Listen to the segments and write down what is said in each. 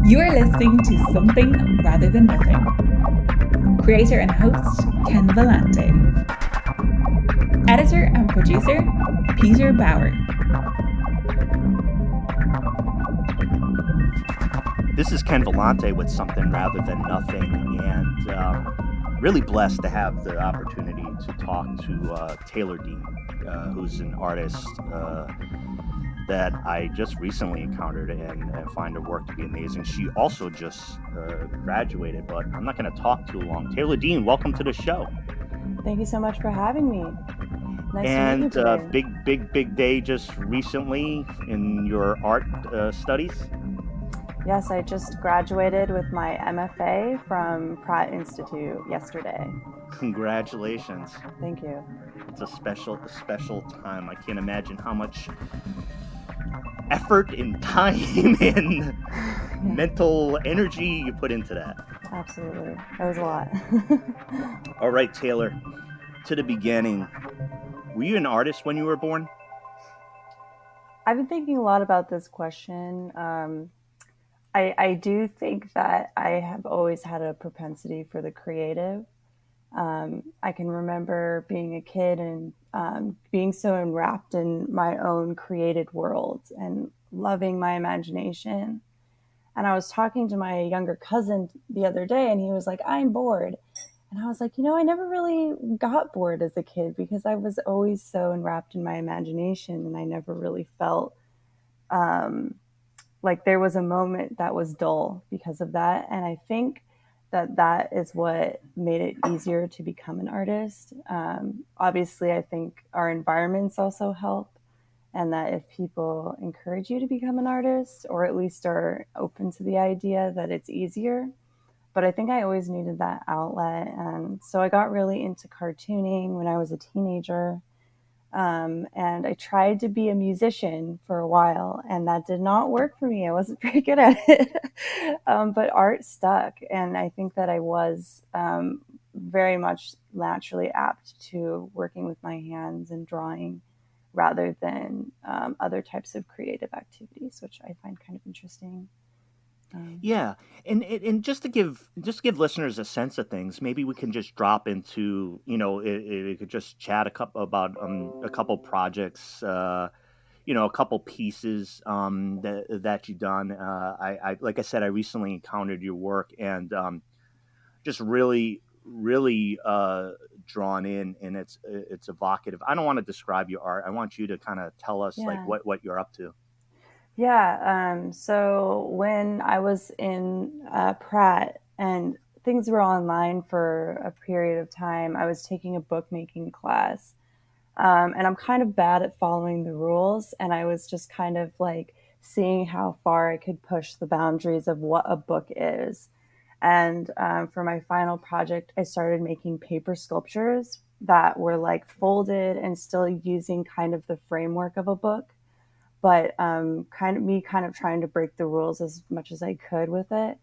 You are listening to Something Rather Than Nothing. Creator and host, Ken Vellante. Editor and producer, Peter Bauer. This is Ken Vellante with Something Rather Than Nothing, and really blessed to have the opportunity to talk to Taylor Dean, who's an artist that I just recently encountered and find her work to be amazing. She also just graduated, but I'm not going to talk too long. Taylor Dean, welcome to the show. Thank you so much for having me. Nice to meet you today. Big day just recently in your art studies. Yes, I just graduated with my MFA from Pratt Institute yesterday. Congratulations. Thank you. It's a special time. I can't imagine how much effort and time and mental energy you put into that. Absolutely. That was a lot. All right, Taylor, to the beginning. Were you an artist when you were born? I've been thinking a lot about this question. I do think that I have always had a propensity for the creative. I can remember being a kid and being so enwrapped in my own created worlds and loving my imagination. And I was talking to my younger cousin the other day, and he was like, "I'm bored." And I was like, I never really got bored as a kid because I was always so enwrapped in my imagination, and I never really felt like there was a moment that was dull because of that. And I think that is what made it easier to become an artist. Obviously, I think our environments also help, and that if people encourage you to become an artist, or at least are open to the idea, that it's easier. But I think I always needed that outlet. And so I got really into cartooning when I was a teenager. And I tried to be a musician for a while, and that did not work for me. I wasn't very good at it. But art stuck. And I think that I was very much naturally apt to working with my hands and drawing rather than other types of creative activities, which I find kind of interesting. Yeah, and just to give listeners a sense of things, maybe we can just drop into we could just chat about a couple projects, a couple pieces that you've done. I like I said, I recently encountered your work and just really drawn in, and it's evocative. I don't want to describe your art. I want you to kind of tell us like what you're up to. Yeah. So when I was in Pratt and things were online for a period of time, I was taking a bookmaking class. And I'm kind of bad at following the rules. And I was just kind of like seeing how far I could push the boundaries of what a book is. And for my final project, I started making paper sculptures that were like folded and still using kind of the framework of a book. But kind of trying to break the rules as much as I could with it.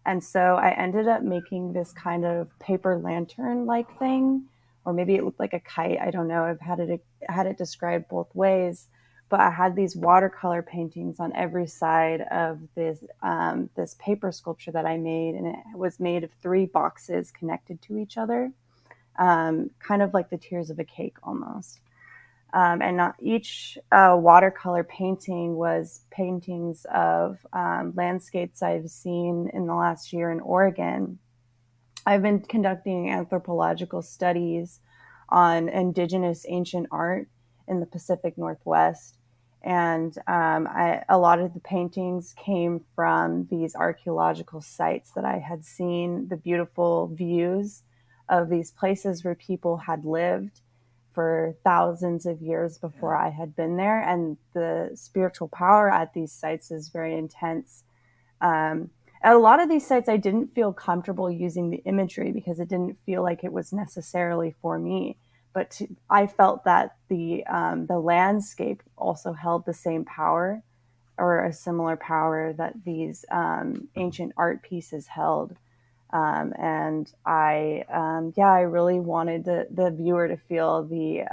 And so I ended up making this kind of paper lantern-like thing, or maybe it looked like a kite. I don't know. I've had it described both ways, but I had these watercolor paintings on every side of this paper sculpture that I made, and it was made of 3 boxes connected to each other, kind of like the tiers of a cake almost. And each watercolor painting was paintings of landscapes I've seen in the last year in Oregon. I've been conducting anthropological studies on indigenous ancient art in the Pacific Northwest. And a lot of the paintings came from these archaeological sites that I had seen, the beautiful views of these places where people had lived for thousands of years before I had been there. And the spiritual power at these sites is very intense. At a lot of these sites, I didn't feel comfortable using the imagery because it didn't feel like it was necessarily for me. But I felt that the landscape also held the same power, or a similar power that these ancient art pieces held. And I really wanted the viewer to feel the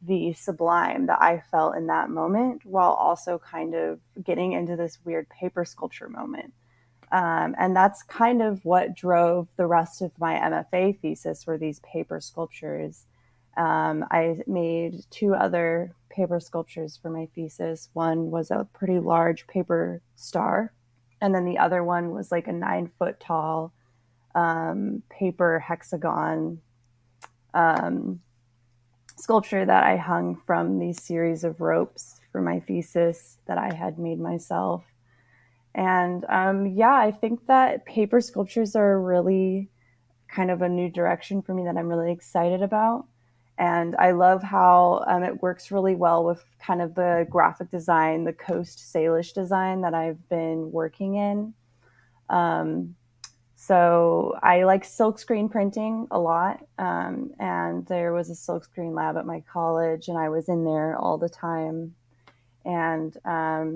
the sublime that I felt in that moment, while also kind of getting into this weird paper sculpture moment. And that's kind of what drove the rest of my MFA thesis, were these paper sculptures. I made 2 other paper sculptures for my thesis. One was a pretty large paper star, and then the other one was like a 9-foot tall paper hexagon sculpture that I hung from these series of ropes for my thesis that I had made myself. And I think that paper sculptures are really kind of a new direction for me that I'm really excited about. And I love how it works really well with kind of the graphic design, the Coast Salish design that I've been working in. So I like silkscreen printing a lot. And there was a silkscreen lab at my college, and I was in there all the time. And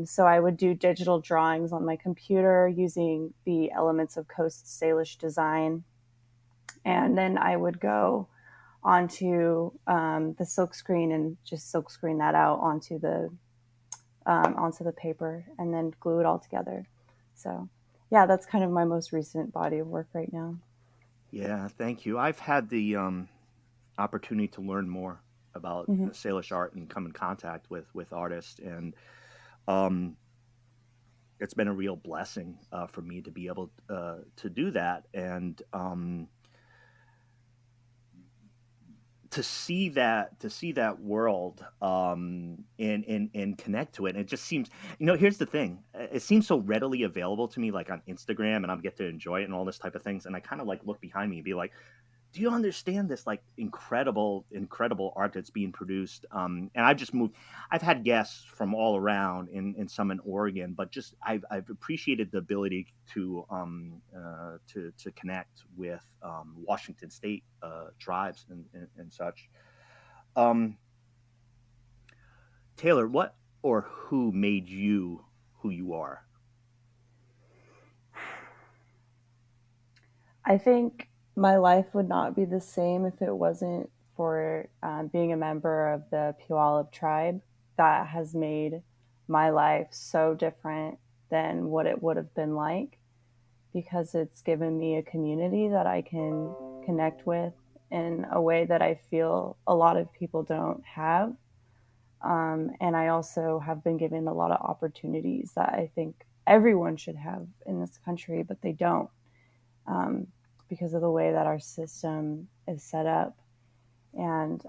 so I would do digital drawings on my computer using the elements of Coast Salish design. And then I would go onto the silkscreen and just silkscreen that out onto the paper, and then glue it all together. So yeah, that's kind of my most recent body of work right now. Yeah, thank you. I've had the opportunity to learn more about Salish art and come in contact with artists, and it's been a real blessing for me to be able to do that, and to see that world and connect to it. And it just seems, here's the thing, it seems so readily available to me, like on Instagram, and I get to enjoy it and all this type of things, and I kind of like look behind me and be like, do you understand this like incredible art that's being produced? And I've had guests from all around, in some in Oregon, but just I've appreciated the ability to connect with Washington State tribes and such. Taylor, what or who made you who you are? I think my life would not be the same if it wasn't for being a member of the Puyallup tribe. That has made my life so different than what it would have been like, because it's given me a community that I can connect with in a way that I feel a lot of people don't have. And I also have been given a lot of opportunities that I think everyone should have in this country, but they don't. Because of the way that our system is set up. And,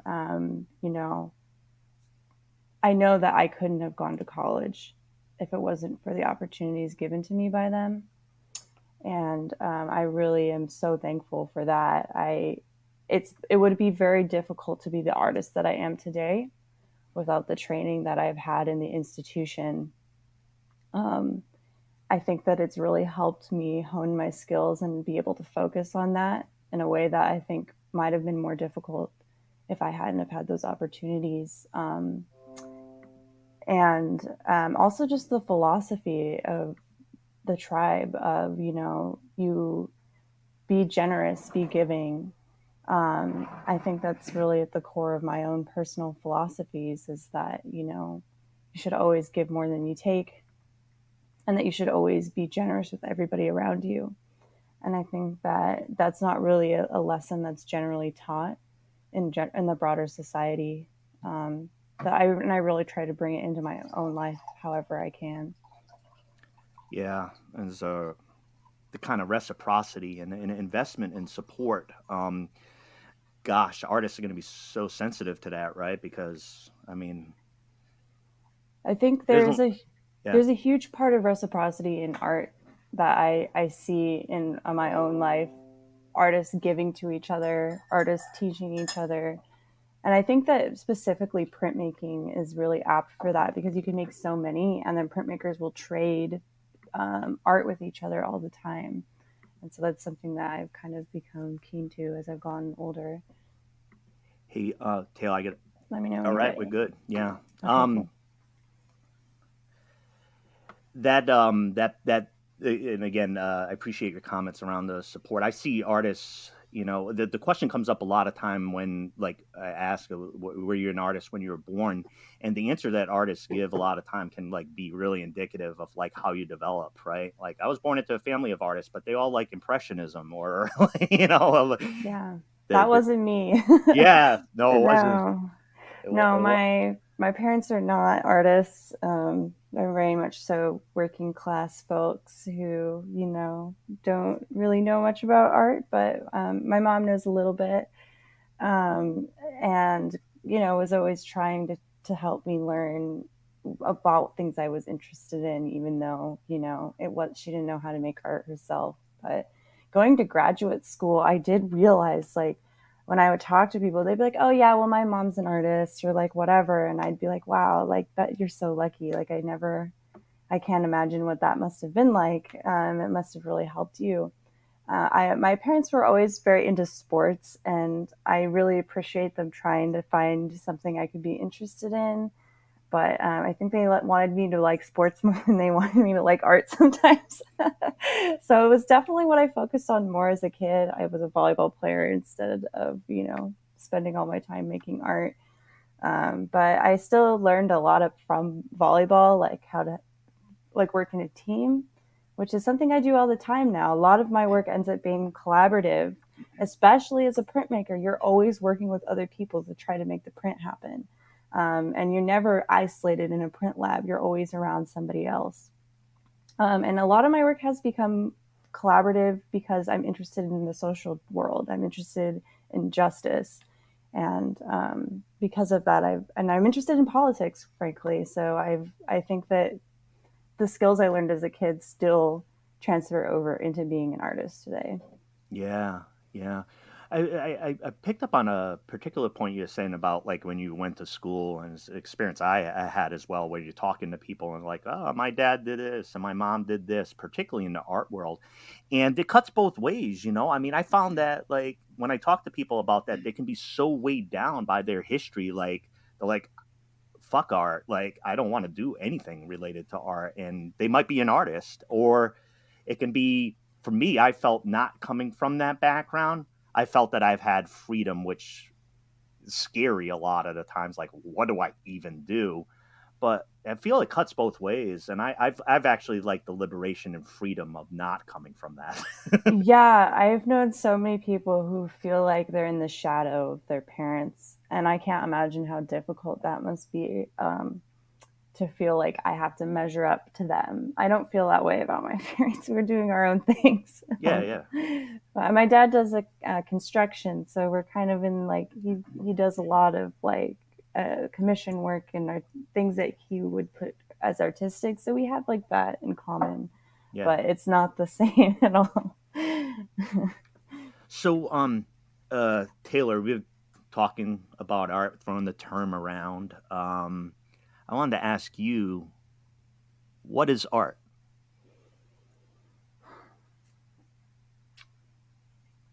I know that I couldn't have gone to college if it wasn't for the opportunities given to me by them. And I really am so thankful for that. It would be very difficult to be the artist that I am today without the training that I've had in the institution. I think that it's really helped me hone my skills and be able to focus on that in a way that I think might have been more difficult if I hadn't have had those opportunities. And also just the philosophy of the tribe of, you be generous, be giving. I think that's really at the core of my own personal philosophies, is that, you should always give more than you take, and that you should always be generous with everybody around you. And I think that that's not really a lesson that's generally taught in the broader society. And I really try to bring it into my own life however I can. Yeah, and so the kind of reciprocity and investment and support. Gosh, artists are going to be so sensitive to that, right? Because I think there's a huge part of reciprocity in art that I see in my own life. Artists giving to each other, artists teaching each other. And I think that specifically printmaking is really apt for that, because you can make so many, and then printmakers will trade art with each other all the time. And so that's something that I've kind of become keen to as I've gotten older. Hey, Taylor, I get it. Let me know. All right, we're good. Yeah. Okay, cool. That and again, I appreciate your comments around the support. I see artists the question comes up a lot of time when like I ask, were you an artist when you were born? And the answer that artists give a lot of time can like be really indicative of like how you develop, right? Like I was born into a family of artists, but they all like impressionism or, Yeah, that the wasn't me. yeah, no, it wasn't. No. No, my parents are not artists. They're very much so working class folks who, don't really know much about art, but my mom knows a little bit, and was always trying to help me learn about things I was interested in, even though she didn't know how to make art herself. But going to graduate school, I did realize like, when I would talk to people, they'd be like, oh yeah, well, my mom's an artist or like whatever. And I'd be like, wow, like that, you're so lucky. Like I can't imagine what that must have been like. It must have really helped you. My parents were always very into sports, and I really appreciate them trying to find something I could be interested in. But I think they wanted me to like sports more than they wanted me to like art sometimes. So it was definitely what I focused on more as a kid. I was a volleyball player instead of, spending all my time making art. But I still learned a lot from volleyball, like how to like work in a team, which is something I do all the time now. A lot of my work ends up being collaborative, especially as a printmaker. You're always working with other people to try to make the print happen. And you're never isolated in a print lab. You're always around somebody else. And a lot of my work has become collaborative because I'm interested in the social world. I'm interested in justice. And because of that, I'm interested in politics, frankly. So I think that the skills I learned as a kid still transfer over into being an artist today. Yeah, yeah. I picked up on a particular point you were saying about like when you went to school, and it's an experience I had as well, where you're talking to people and like, oh, my dad did this and my mom did this, particularly in the art world. And it cuts both ways, I mean, I found that like when I talk to people about that, they can be so weighed down by their history. Like they're like, fuck art. Like, I don't want to do anything related to art. And they might be an artist, or it can be, for me, I felt not coming from that background, I felt that I've had freedom, which is scary a lot of the times. Like, what do I even do? But I feel it cuts both ways, and I've actually liked the liberation and freedom of not coming from that. Yeah, I've known so many people who feel like they're in the shadow of their parents, and I can't imagine how difficult that must be. To feel like I have to measure up to them. I don't feel that way about my parents. We're doing our own things. Yeah. My dad does construction, so we're kind of in like he does a lot of like commission work and things that he would put as artistic. So we have like that in common, but it's not the same at all. So, Taylor, we're talking about art, throwing the term around. I wanted to ask you, what is art?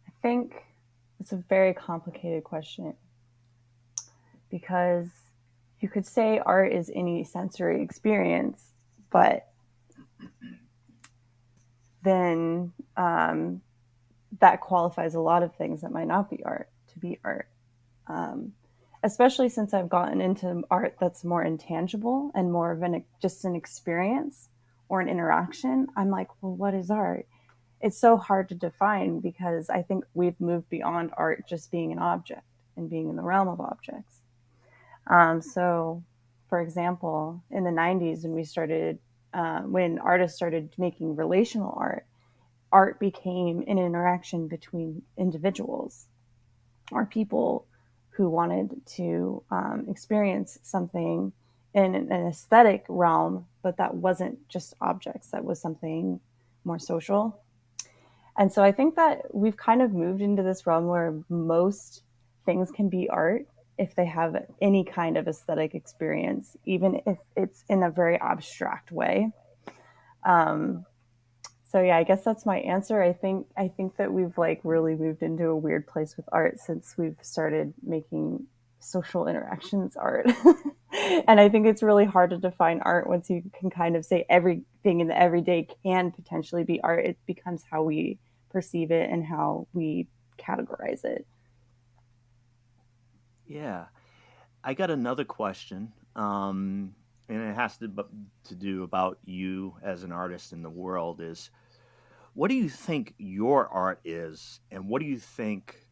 I think it's a very complicated question, because you could say art is any sensory experience, but then that qualifies a lot of things that might not be art to be art. Especially since I've gotten into art that's more intangible and more of just an experience or an interaction. I'm like, well, what is art? It's so hard to define, because I think we've moved beyond art just being an object and being in the realm of objects. So, for example, in the 90s, when artists started making relational art became an interaction between individuals or people who wanted to experience something in an aesthetic realm, but that wasn't just objects, that was something more social. And so I think that we've kind of moved into this realm where most things can be art if they have any kind of aesthetic experience, even if it's in a very abstract way. So yeah, I guess that's my answer. I think that we've like really moved into a weird place with art since we've started making social interactions art. And I think it's really hard to define art once you can kind of say everything in the everyday can potentially be art. It becomes how we perceive it and how we categorize it. Yeah. I got another question, and it has to do about you as an artist in the world. Is what do you think your art is, and what do you think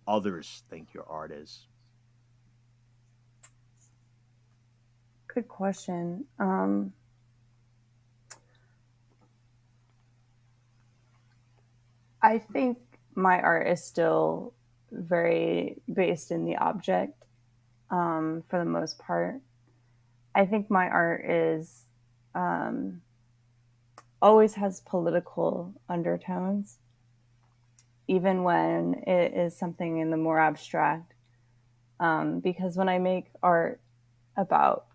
others think your art is? Good question. I think my art is still very based in the object, for the most part. I think my art is always has political undertones, even when it is something in the more abstract. Because when I make art about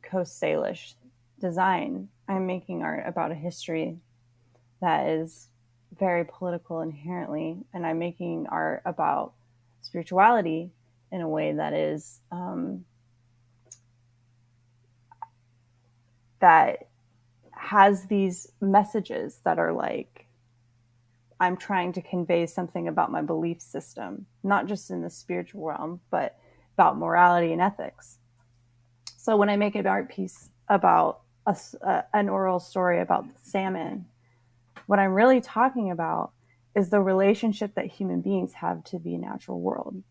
Coast Salish design, I'm making art about a history that is very political inherently, and I'm making art about spirituality in a way that is that has these messages that are like, I'm trying to convey something about my belief system, not just in the spiritual realm, but about morality and ethics. So when I make an art piece about an oral story about the salmon, what I'm really talking about is the relationship that human beings have to the natural world.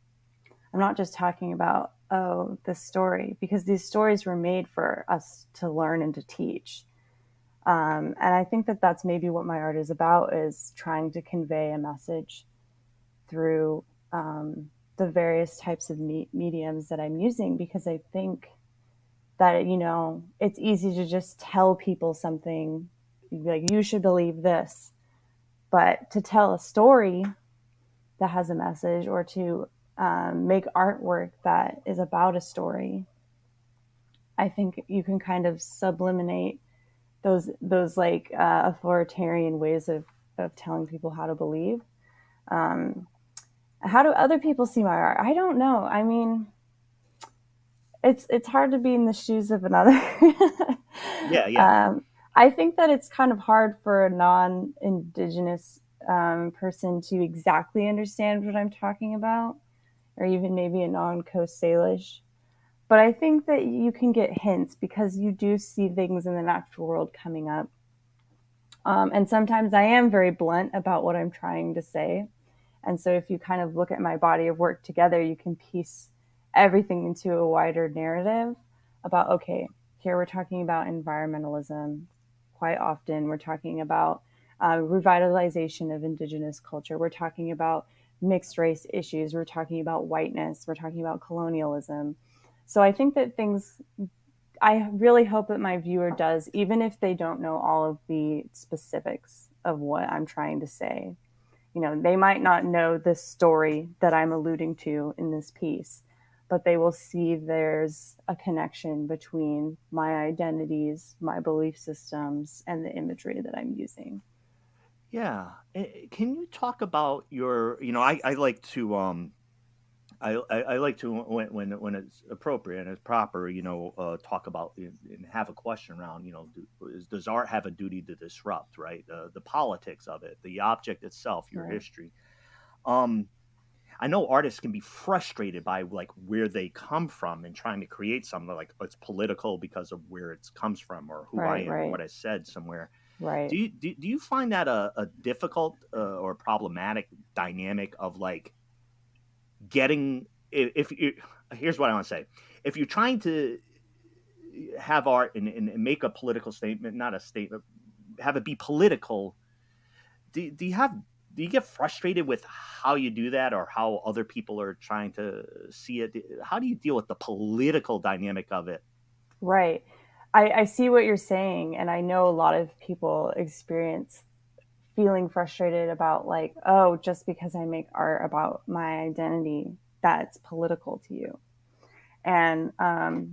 I'm not just talking about, oh, this story, because these stories were made for us to learn and to teach. And I think that that's maybe what my art is about, is trying to convey a message through the various types of mediums that I'm using, because I think that, you know, it's easy to just tell people something, like, you should believe this. But to tell a story that has a message, or to make artwork that is about a story, I think you can kind of subliminate those like authoritarian ways of telling people how to believe. How do other people see my art? I don't know. I mean, it's hard to be in the shoes of another. Yeah. I think that it's kind of hard for a non-Indigenous person to exactly understand what I'm talking about, or even maybe a non-Coast Salish. But I think that you can get hints, because you do see things in the natural world coming up. And sometimes I am very blunt about what I'm trying to say. And so if you kind of look at my body of work together, you can piece everything into a wider narrative about, okay, here we're talking about environmentalism. Quite often we're talking about revitalization of Indigenous culture. We're talking about mixed race issues. We're talking about whiteness. We're talking about colonialism. So I think that I really hope that my viewer does, even if they don't know all of the specifics of what I'm trying to say. You know, they might not know the story that I'm alluding to in this piece, but they will see there's a connection between my identities, my belief systems, and the imagery that I'm using. Yeah. Can you talk about your, I like to, I like to, when it's appropriate and it's proper, talk about and have a question around, does art have a duty to disrupt, right? The politics of it, the object itself, your Right. history. I know artists can be frustrated by like where they come from and trying to create something like it's political because of where it comes from, or who I Right, am, or right, what I said somewhere. right. Do you find that a difficult or problematic dynamic of like getting, if you, here's what I want to say: if you're trying to have art and make a political statement, not a statement, have it be political, do you have, do you get frustrated with how you do that, or how other people are trying to see it? How do you deal with the political dynamic of it? Right. I see what you're saying, and I know a lot of people experience feeling frustrated about, like, oh, just because I make art about my identity, that's political to you. And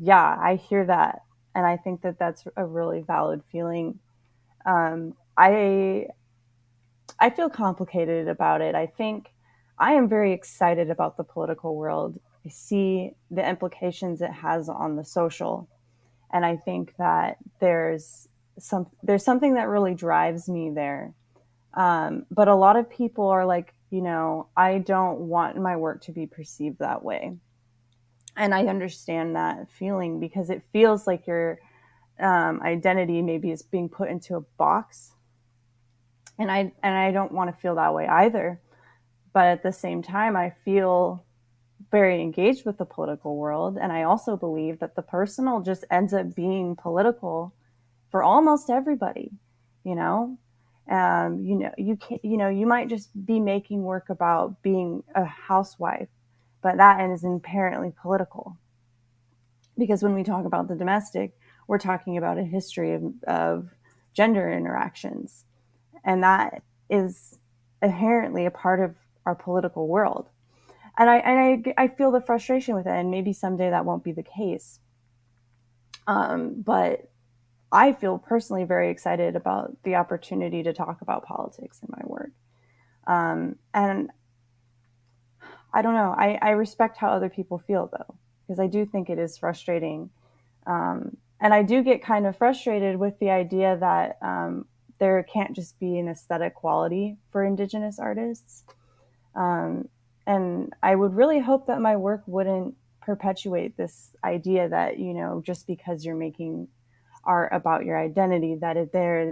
yeah, I hear that, and I think that that's a really valid feeling. I feel complicated about it. I think I am very excited about the political world. I see the implications it has on the social, and I think that there's something that really drives me there. But a lot of people are like I don't want my work to be perceived that way. And I understand that feeling because it feels like your identity maybe is being put into a box. And I don't want to feel that way either. But at the same time, I feel very engaged with the political world. And I also believe that the personal just ends up being political for almost everybody, you know? You can, you might just be making work about being a housewife, but that is inherently political. Because when we talk about the domestic, we're talking about a history of gender interactions. And that is inherently a part of our political world. And I feel the frustration with it, and maybe someday that won't be the case. But I feel personally very excited about the opportunity to talk about politics in my work. And I don't know, I respect how other people feel, though, because I do think it is frustrating. And I do get kind of frustrated with the idea that there can't just be an aesthetic quality for Indigenous artists. And I would really hope that my work wouldn't perpetuate this idea that, just because you're making art about your identity, that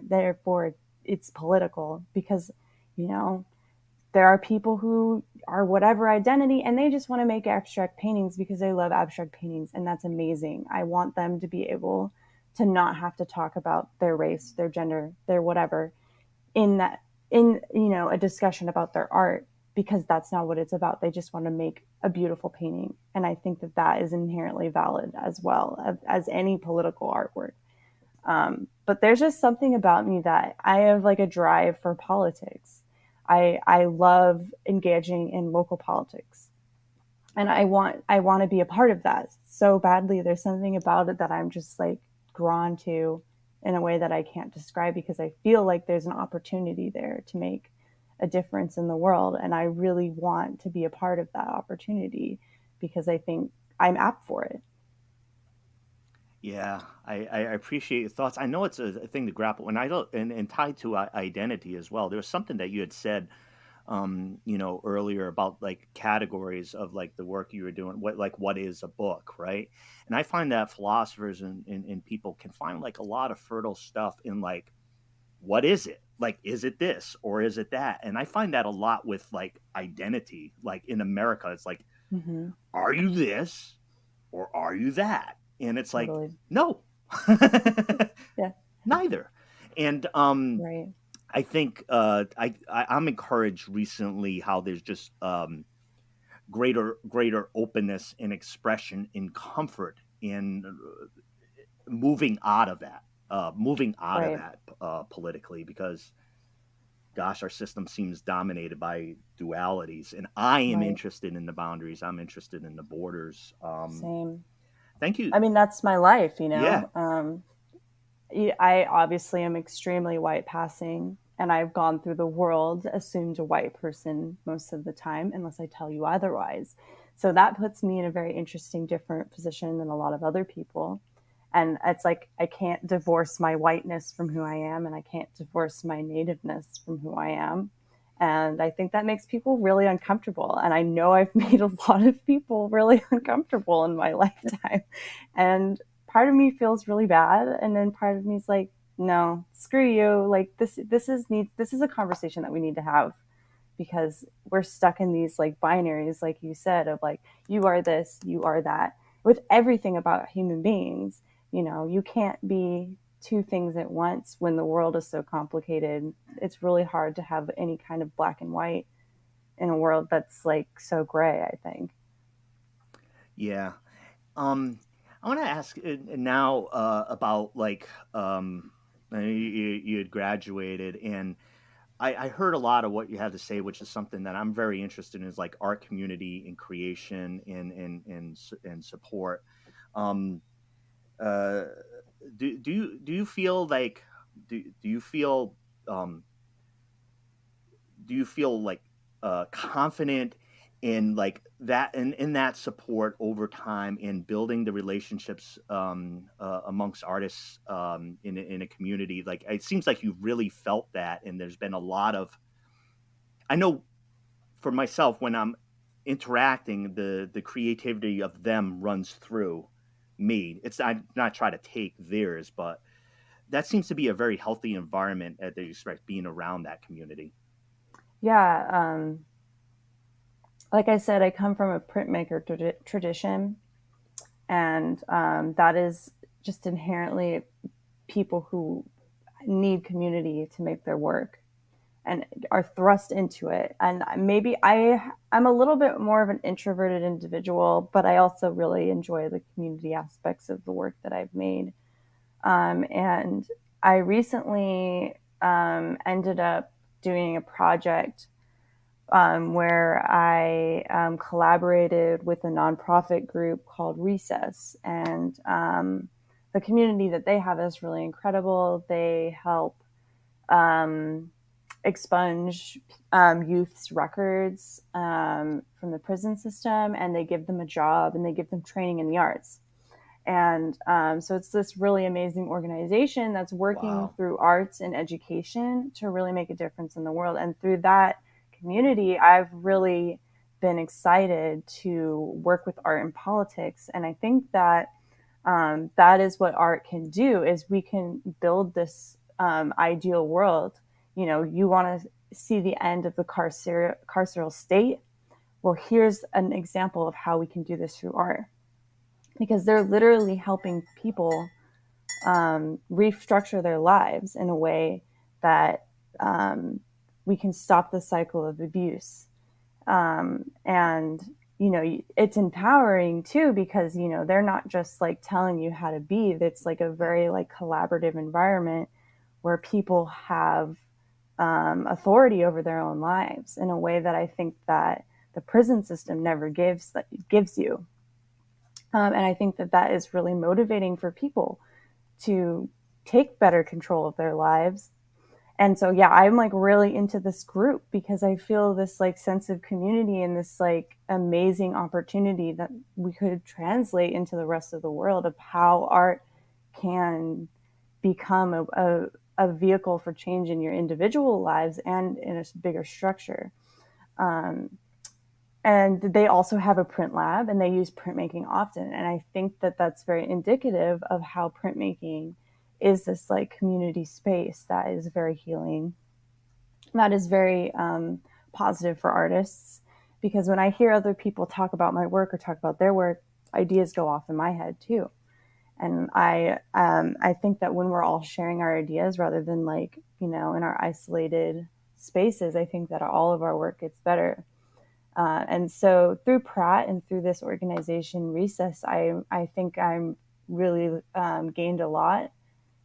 therefore it's political, because, there are people who are whatever identity and they just want to make abstract paintings because they love abstract paintings. And that's amazing. I want them to be able to not have to talk about their race, their gender, their whatever in a discussion about their art, because that's not what it's about. They just want to make a beautiful painting. And I think that that is inherently valid as well as any political artwork. But there's just something about me that I have like a drive for politics. I love engaging in local politics, and I want to be a part of that so badly. There's something about it that I'm just like drawn to in a way that I can't describe, because I feel like there's an opportunity there to make a difference in the world. And I really want to be a part of that opportunity because I think I'm apt for it. Yeah, I appreciate your thoughts. I know it's a thing to grapple, and I don't, and tied to identity as well. There was something that you had said, earlier about like categories of like the work you were doing. What is a book, right? And I find that philosophers and people can find like a lot of fertile stuff in like, what is it? Like, is it this or is it that? And I find that a lot with like identity. Like in America, it's like, are you this or are you that? And it's Totally. like, no, Yeah. neither. And Right. I think I'm encouraged recently how there's just greater openness and expression and comfort in moving out of that, politically, because gosh, our system seems dominated by dualities, and I am Right. interested in the boundaries. I'm interested in the borders. Same. Thank you. I mean, that's my life, Yeah. I obviously am extremely white passing, and I've gone through the world assumed a white person most of the time, unless I tell you otherwise. So that puts me in a very interesting, different position than a lot of other people. And it's like, I can't divorce my whiteness from who I am, and I can't divorce my nativeness from who I am. And I think that makes people really uncomfortable. And I know I've made a lot of people really uncomfortable in my lifetime. And part of me feels really bad. And then part of me is like, no, screw you. Like this is a conversation that we need to have, because we're stuck in these like binaries, like you said, of like, you are this, you are that, with everything about human beings. You can't be two things at once when the world is so complicated. It's really hard to have any kind of black and white in a world that's like so gray, I think. Yeah. I want to ask now about like you had graduated, and I heard a lot of what you had to say, which is something that I'm very interested in, is like art community and creation and support. Um, do you feel like do you feel do you feel like confident in like that in that support over time in building the relationships amongst artists in a community? Like it seems like you've really felt that, and there's been a lot of, I know for myself, when I'm interacting, the creativity of them runs through me. It's not try to take theirs, but that seems to be a very healthy environment that you expect being around that community. Yeah. Like I said, I come from a printmaker tradition, and that is just inherently people who need community to make their work and are thrust into it. And maybe I'm a little bit more of an introverted individual, but I also really enjoy the community aspects of the work that I've made. And I recently ended up doing a project where I collaborated with a nonprofit group called Recess. And the community that they have is really incredible. They help expunge youth's records from the prison system, and they give them a job and they give them training in the arts. And so it's this really amazing organization that's working through arts and education to really make a difference in the world. And through that community, I've really been excited to work with art and politics. And I think that that is what art can do, is we can build this ideal world. You know, you want to see the end of the carceral state. Well, here's an example of how we can do this through art, because they're literally helping people restructure their lives in a way that we can stop the cycle of abuse. And, you know, it's empowering too, because, you know, they're not just like telling you how to be. It's like a very like collaborative environment where people have authority over their own lives in a way that I think that the prison system never gives you. And I think that that is really motivating for people to take better control of their lives. And so, yeah, I'm like really into this group because I feel this like sense of community and this like amazing opportunity that we could translate into the rest of the world of how art can become a vehicle for change in your individual lives and in a bigger structure. And they also have a print lab, and they use printmaking often. And I think that that's very indicative of how printmaking is this like community space that is very healing. That is very positive for artists, because when I hear other people talk about my work or talk about their work, ideas go off in my head too. And I think that when we're all sharing our ideas rather than like, you know, in our isolated spaces, I think that all of our work gets better. And so through Pratt and through this organization, Recess, I think I'm really gained a lot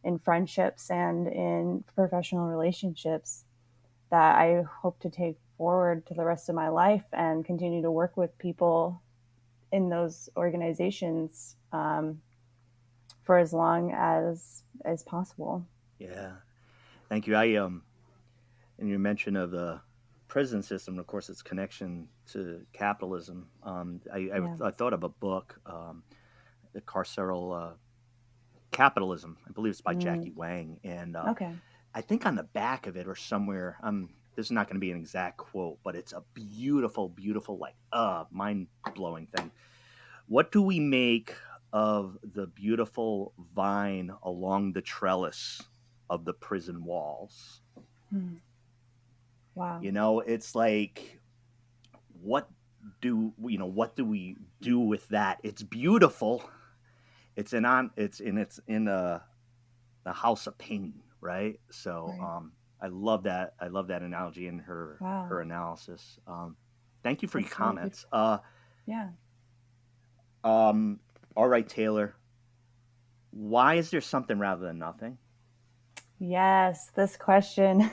in friendships and in professional relationships that I hope to take forward to the rest of my life and continue to work with people in those organizations for as long as possible. Yeah, thank you. And your mention of the prison system, of course, its connection to capitalism. I thought of a book, The Carceral Capitalism. I believe it's by Jackie Wang. And I think on the back of it or somewhere, this is not going to be an exact quote, but it's a beautiful, beautiful, like, mind-blowing thing. What do we make of the beautiful vine along the trellis of the prison walls? Wow. You know, it's like, what do we do with that? It's beautiful. It's in the house of pain, right? So right. I love that. I love that analogy in her analysis. Thank you for your comments. Yeah. All right, Taylor. Why is there something rather than nothing? Yes, this question.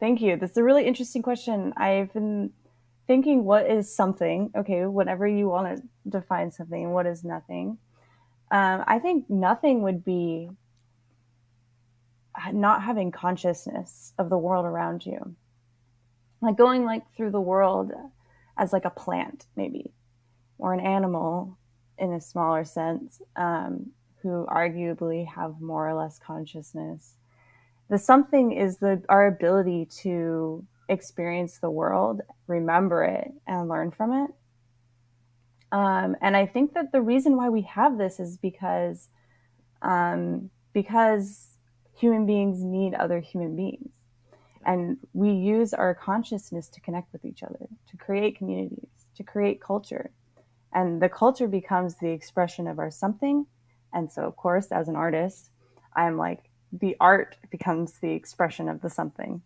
Thank you. That's a really interesting question. I've been thinking, what is something? Okay, whenever you want to define something, what is nothing? I think nothing would be not having consciousness of the world around you. Like going like through the world as like a plant, maybe, or an animal in a smaller sense, who arguably have more or less consciousness. The something is our ability to experience the world, remember it, and learn from it. And I think that the reason why we have this is because human beings need other human beings. And we use our consciousness to connect with each other, to create communities, to create culture. And the culture becomes the expression of our something. And so, of course, as an artist, I'm like, the art becomes the expression of the something.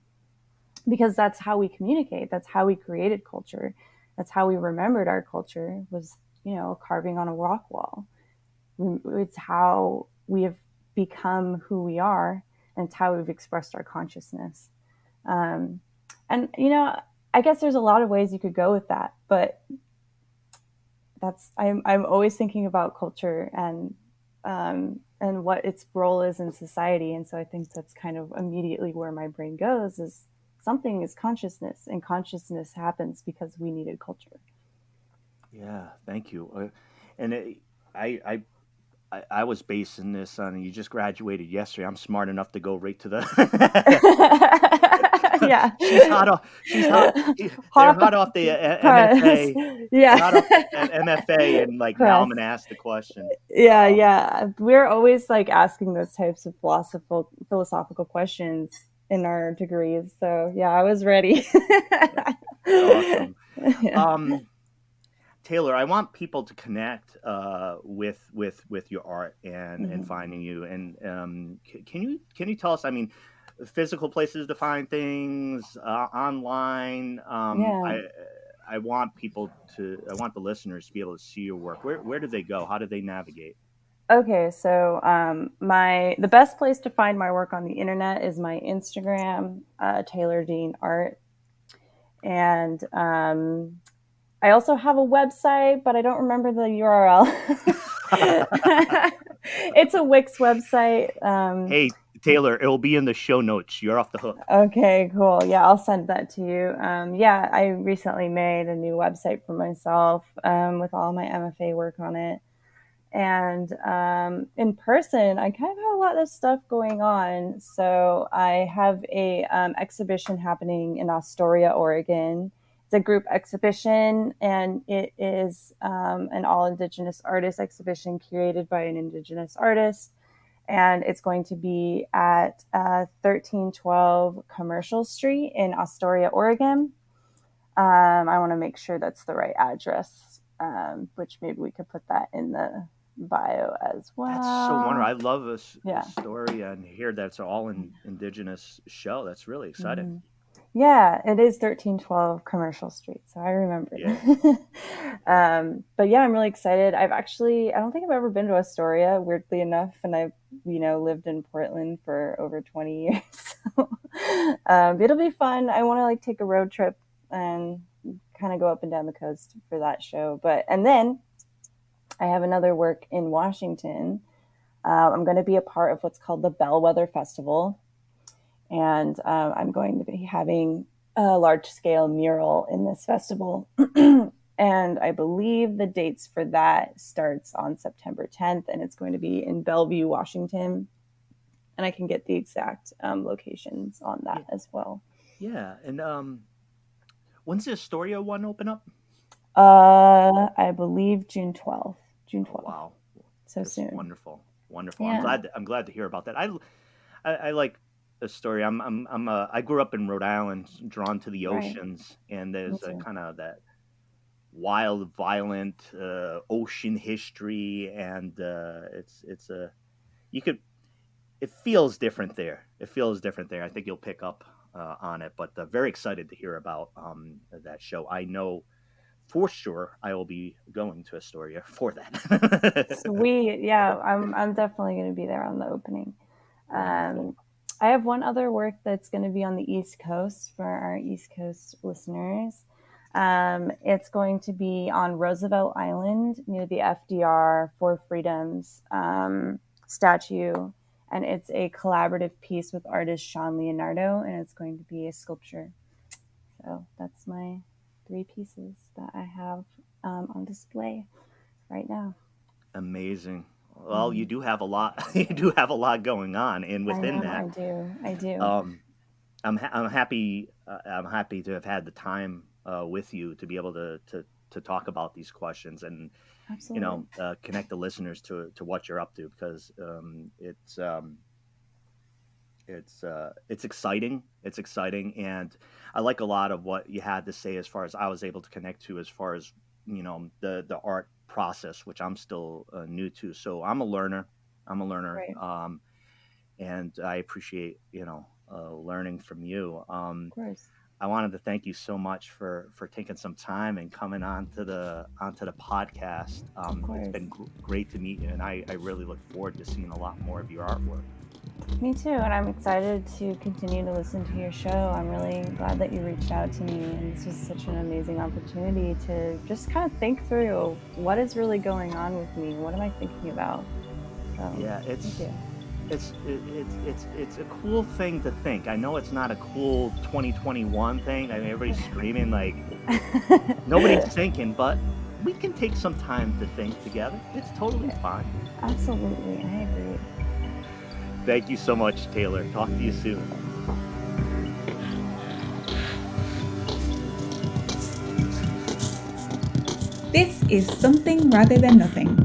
Because that's how we communicate. That's how we created culture. That's how we remembered our culture, was, carving on a rock wall. It's how we have become who we are, and it's how we've expressed our consciousness. And, I guess there's a lot of ways you could go with that, but I'm always thinking about culture and what its role is in society. And so I think that's kind of immediately where my brain goes, is something is consciousness, and consciousness happens because we needed culture. Yeah, thank you. I was basing this on, you just graduated yesterday. I'm smart enough to go right to the. Yeah, She's hot off. They're hot off the MFA. Yeah, hot off the MFA, and like Press. Now I'm gonna ask the question. Yeah. We're always like asking those types of philosophical questions in our degrees. So yeah, I was ready. Awesome. Yeah. Taylor, I want people to connect with your art and finding you. And can you tell us? I mean, physical places to find things, online. I want the listeners to be able to see your work. Where do they go? How do they navigate? Okay, so the best place to find my work on the internet is my Instagram, Taylor Dean Art, and I also have a website, but I don't remember the URL. It's a Wix website. Hey, Taylor, it'll be in the show notes. You're off the hook. Okay, cool. Yeah, I'll send that to you. I recently made a new website for myself with all my MFA work on it. And in person, I kind of have a lot of stuff going on. So I have a exhibition happening in Astoria, Oregon. It's a group exhibition, and it is an all Indigenous artist exhibition curated by an Indigenous artist. And it's going to be at 1312 Commercial Street in Astoria, Oregon. I want to make sure that's the right address, which maybe we could put that in the bio as well. That's so wonderful. I love this story, and hear that it's all an Indigenous show. That's really exciting. Mm-hmm. Yeah, it is 1312 Commercial Street, so I remember. Yeah. But yeah, I'm really excited. I don't think I've ever been to Astoria, weirdly enough, and I've lived in Portland for over 20 years. So it'll be fun. I want to take a road trip and kind of go up and down the coast for that show. And then I have another work in Washington. I'm going to be a part of what's called the Bellwether Festival. And I'm going to be having a large-scale mural in this festival. And I believe the dates for that starts on September 10th, and it's going to be in Bellevue, Washington. And I can get the exact locations on that as well. Yeah. And when's the Astoria one open up? I believe June 12th. June 12th. Oh, wow. That's soon. Wonderful. Yeah. I'm glad to hear about that. I like a story. I grew up in Rhode Island, drawn to the oceans, and there's a kind of that wild, violent ocean history, and it feels different there. I think you'll pick up on it, but very excited to hear about that show. I know for sure I will be going to Astoria for that. Sweet. Yeah, I'm definitely going to be there on the opening. I have one other work that's going to be on the East Coast for our East Coast listeners. It's going to be on Roosevelt Island near the FDR Four Freedoms statue. And it's a collaborative piece with artist Sean Leonardo, and it's going to be a sculpture. So that's my 3 pieces that I have on display right now. Amazing. Well, you do have a lot. You do have a lot going on, and within I do. I'm happy. I'm happy to have had the time with you to be able to talk about these questions and Absolutely. connect the listeners to what you're up to, because it's exciting. It's exciting, and I like a lot of what you had to say as far as I was able to connect to, as far as the art process, which I'm still new to. So I'm a learner. I'm a learner, Right. and I appreciate learning from you. Of course. I wanted to thank you so much for taking some time and coming onto the podcast. Of It's course. been great to meet you, and I really look forward to seeing a lot more of your artwork. Me too, and I'm excited to continue to listen to your show. I'm really glad that you reached out to me, and this was such an amazing opportunity to just kind of think through what is really going on with me. What am I thinking about? So, Yeah, thank you. it's a cool thing to think. I know it's not a cool 2021 thing. I mean, everybody's screaming like nobody's thinking, but we can take some time to think together. It's totally fine. Absolutely, I agree. Thank you so much, Taylor. Talk to you soon. This is Something Rather Than Nothing,